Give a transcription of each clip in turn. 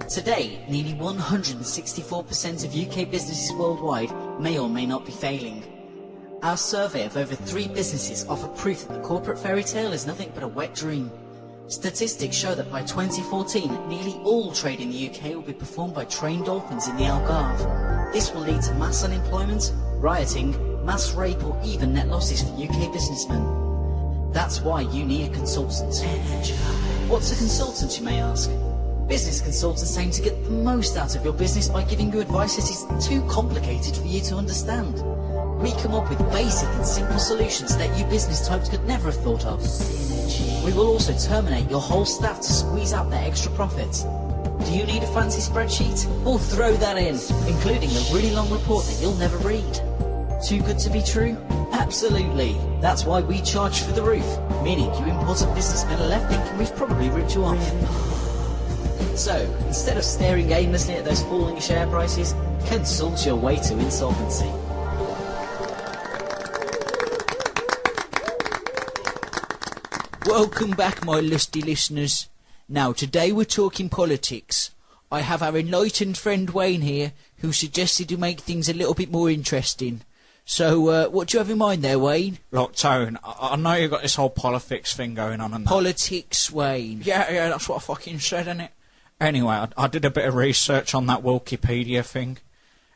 Today, nearly 164% of UK businesses worldwide may or may not be failing. Our survey of over 3 businesses offer proof that the corporate fairy tale is nothing but a wet dream. Statistics show that by 2014, nearly all trade in the UK will be performed by trained dolphins in the Algarve. This will lead to mass unemployment, rioting, mass rape or even net losses for UK businessmen. That's why you need a consultant. What's a consultant, you may ask? Business consultants aim to get the most out of your business by giving you advice that is too complicated for you to understand. We come up with basic and simple solutions that you business types could never have thought of. We will also terminate your whole staff to squeeze out their extra profits. Do you need a fancy spreadsheet? We'll throw that in, including a really long report that you'll never read. Too good to be true? Absolutely. That's why we charge through the roof, meaning you important businessmen are left thinking we've probably ripped you off. So, instead of staring aimlessly at those falling share prices, consult your way to insolvency. Welcome back, my lusty listeners. Now, today we're talking politics. I have our enlightened friend Wayne here, who suggested to make things a little bit more interesting. So, what do you have in mind there, Wayne? Look, Tone, I know you've got this whole politics thing going on and that. Politics, Wayne. Yeah, that's what I fucking said, innit? Anyway, I did a bit of research on that Wikipedia thing.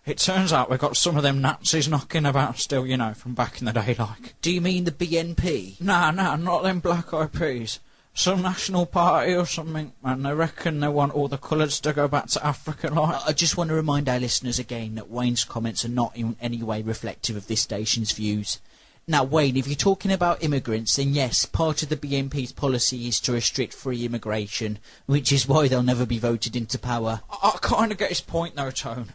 It turns out we've got some of them Nazis knocking about still, you know, from back in the day, like. Do you mean the BNP? Nah, not them Black Eyed Peas. Some national party or something, and they reckon they want all the colours to go back to Africa, like. I just want to remind our listeners again that Wayne's comments are not in any way reflective of this station's views. Now, Wayne, if you're talking about immigrants, then yes, part of the BNP's policy is to restrict free immigration, which is why they'll never be voted into power. I kind of get his point, though, Tone.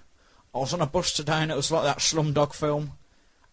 I was on a bus today and it was like that Slumdog film.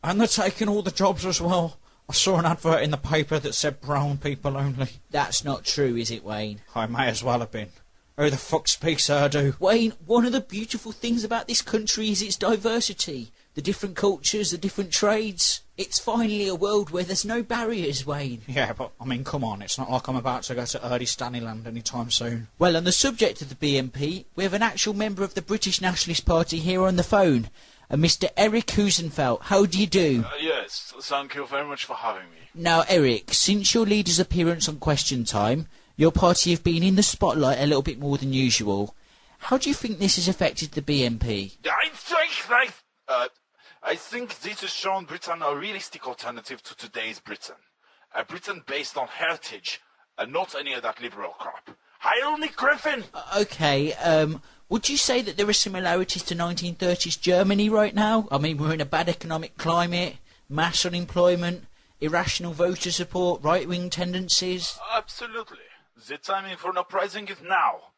And they're taking all the jobs as well. I saw an advert in the paper that said brown people only. That's not true, is it, Wayne? I may as well have been. Who the fuck speaks Urdu? Wayne, one of the beautiful things about this country is its diversity. The different cultures, the different trades. It's finally a world where there's no barriers, Wayne. Yeah, but, I mean, come on, it's not like I'm about to go to Stanleyland anytime soon. Well, on the subject of the BNP, we have an actual member of the British Nationalist Party here on the phone. Mr. Eric Husenfeld. How do you do? Yes, thank you very much for having me. Now, Eric, since your leader's appearance on Question Time, your party have been in the spotlight a little bit more than usual. How do you think this has affected the BNP? I think this has shown Britain a realistic alternative to today's Britain. A Britain based on heritage, and not any of that liberal crap. Hail Nick Griffin! Okay, would you say that there are similarities to 1930s Germany right now? I mean, we're in a bad economic climate, mass unemployment, irrational voter support, right-wing tendencies. Absolutely. The timing for an uprising is now.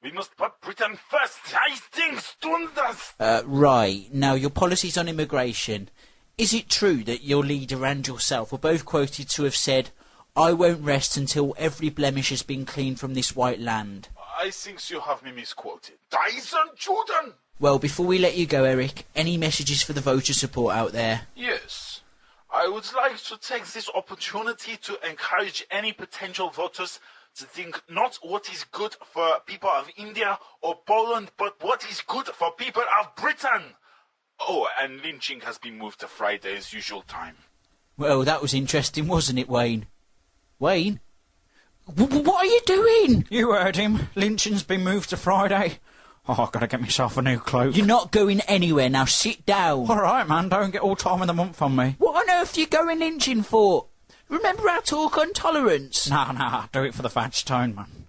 We must put Britain first. Hastings, tun das! Right. Now, your policies on immigration. Is it true that your leader and yourself were both quoted to have said, "I won't rest until every blemish has been cleaned from this white land"? I think you have me misquoted. Dyson Jordan! Well, before we let you go, Eric, any messages for the voter support out there? Yes. I would like to take this opportunity to encourage any potential voters to think not what is good for people of India or Poland, but what is good for people of Britain. Oh, and lynching has been moved to Friday's usual time. Well, that was interesting, wasn't it, Wayne? Wayne? What are you doing? You heard him. Lynching's been moved to Friday. Oh, I've got to get myself a new cloak. You're not going anywhere. Now sit down. All right, man. Don't get all time of the month on me. What on earth are you going lynching for? Remember our talk on tolerance? Nah. Do it for the Fadge Tone, man.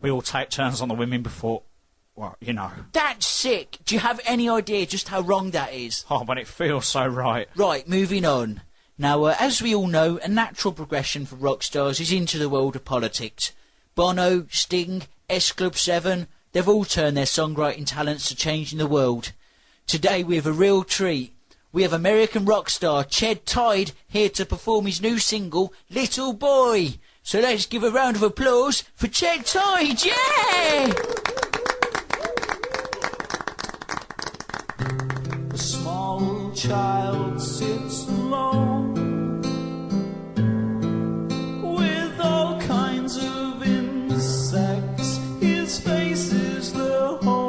We all take turns on the women before... Well, you know. That's sick. Do you have any idea just how wrong that is? Oh, but it feels so right. Right, moving on. Now, as we all know, a natural progression for rock stars is into the world of politics. Bono, Sting, S Club 7, they've all turned their songwriting talents to changing the world. Today we have a real treat. We have American rock star Ched Tide here to perform his new single, Little Boy. So let's give a round of applause for Ched Tide, yeah! A small child sits alone with all kinds of insects. His face is the home.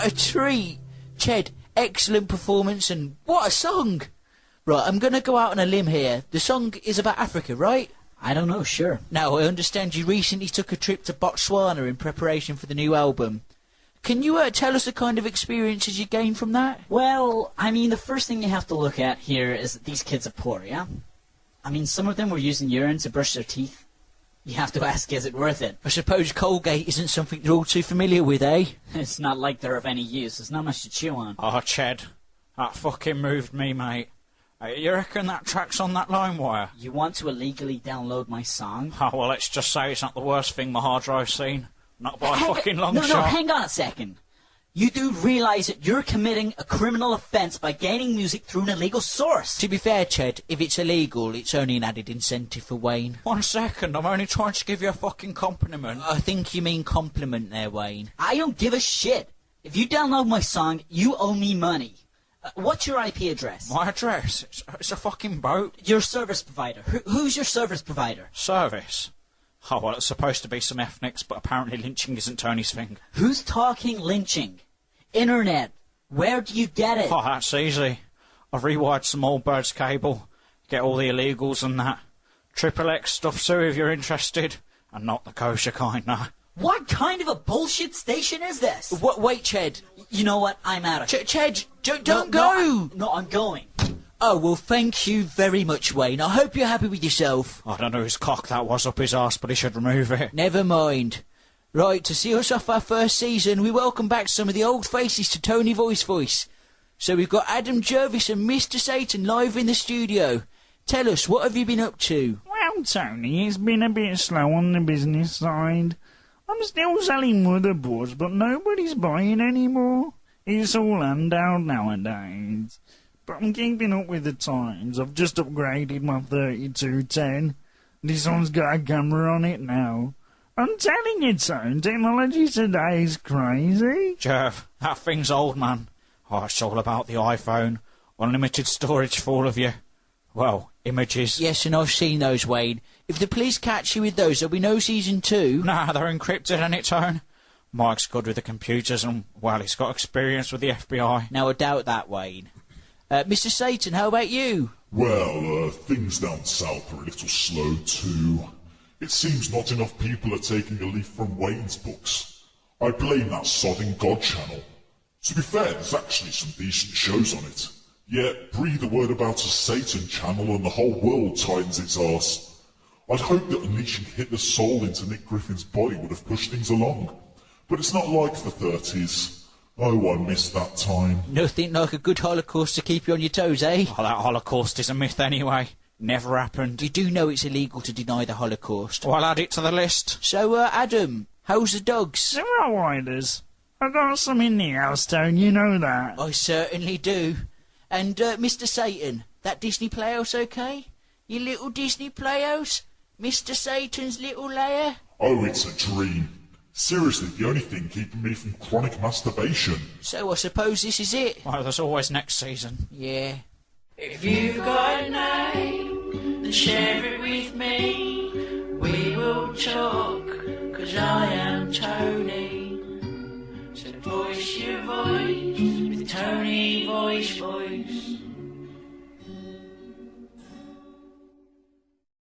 What a treat! Ched, excellent performance and what a song! Right, I'm going to go out on a limb here. The song is about Africa, right? I don't know, sure. Now, I understand you recently took a trip to Botswana in preparation for the new album. Can you tell us the kind of experiences you gained from that? Well, I mean, the first thing you have to look at here is that these kids are poor, yeah? I mean, some of them were using urine to brush their teeth. You have to ask, is it worth it? I suppose Colgate isn't something they're all too familiar with, eh? It's not like they're of any use. There's not much to chew on. Oh, Ched, that fucking moved me, mate. You reckon that track's on that LimeWire? You want to illegally download my song? Oh, well, let's just say it's not the worst thing my hard drive's seen. Not by a fucking long no, shot. No, hang on a second. You do realise that you're committing a criminal offence by gaining music through an illegal source. To be fair, Ched, if it's illegal, it's only an added incentive for Wayne. 1 second, I'm only trying to give you a fucking compliment. I think you mean compliment there, Wayne. I don't give a shit. If you download my song, you owe me money. What's your IP address? My address? It's a fucking boat. Your service provider. Who's your service provider? Service? Oh, well, it's supposed to be some ethnics, but apparently lynching isn't Tony's thing. Who's talking lynching? Internet. Where do you get it? Oh, that's easy. I've rewired some old bird's cable. Get all the illegals and that. XXX stuff, Sue, if you're interested. And not the kosher kind, no. What kind of a bullshit station is this? Wait, Ched. You know what? I'm out of here. Ched, don't go! No, I'm going. Oh, well, thank you very much, Wayne. I hope you're happy with yourself. I don't know whose cock that was up his arse, but he should remove it. Never mind. Right, to see us off our first season, we welcome back some of the old faces to Tony Voice. So we've got Adam Jervis and Mr. Satan live in the studio. Tell us, what have you been up to? Well, Tony, it's been a bit slow on the business side. I'm still selling motherboards, but nobody's buying anymore. It's all handheld nowadays. But I'm keeping up with the times. I've just upgraded my 3210. This one's got a camera on it now. I'm telling you, Tone, technology today is crazy. Jerv, that thing's old, man. Oh, it's all about the iPhone. Unlimited storage for all of you. Well, images. Yes, and I've seen those, Wayne. If the police catch you with those, there'll be no season 2. Nah, they're encrypted in its own. Mike's good with the computers and, well, he's got experience with the FBI. Now, I doubt that, Wayne. Mr. Satan, how about you? Well, things down south are a little slow too. It seems not enough people are taking a leaf from Wayne's books. I blame that sodding God channel. To be fair, there's actually some decent shows on it. Yet, breathe a word about a Satan channel and the whole world tightens its arse. I'd hope that unleashing Hitler's soul into Nick Griffin's body would have pushed things along. But it's not like the 30s. Oh, I missed that time. Nothing like a good Holocaust to keep you on your toes, eh? Oh, that Holocaust is a myth anyway. Never happened. You do know it's illegal to deny the Holocaust. Well, add it to the list. So, Adam, how's the dogs? The Rottweilers. I got some in the house, Tone, you know that. I certainly do. And, Mr. Satan, that Disney Playhouse okay? Your little Disney Playhouse? Mr. Satan's little lair? Oh, it's a dream. Seriously, the only thing keeping me from chronic masturbation. So I suppose this is it? Well, there's always next season. Yeah. If you've got a name, then share it with me. We will talk, 'cause I am Tony. So voice your voice with Tony Voice.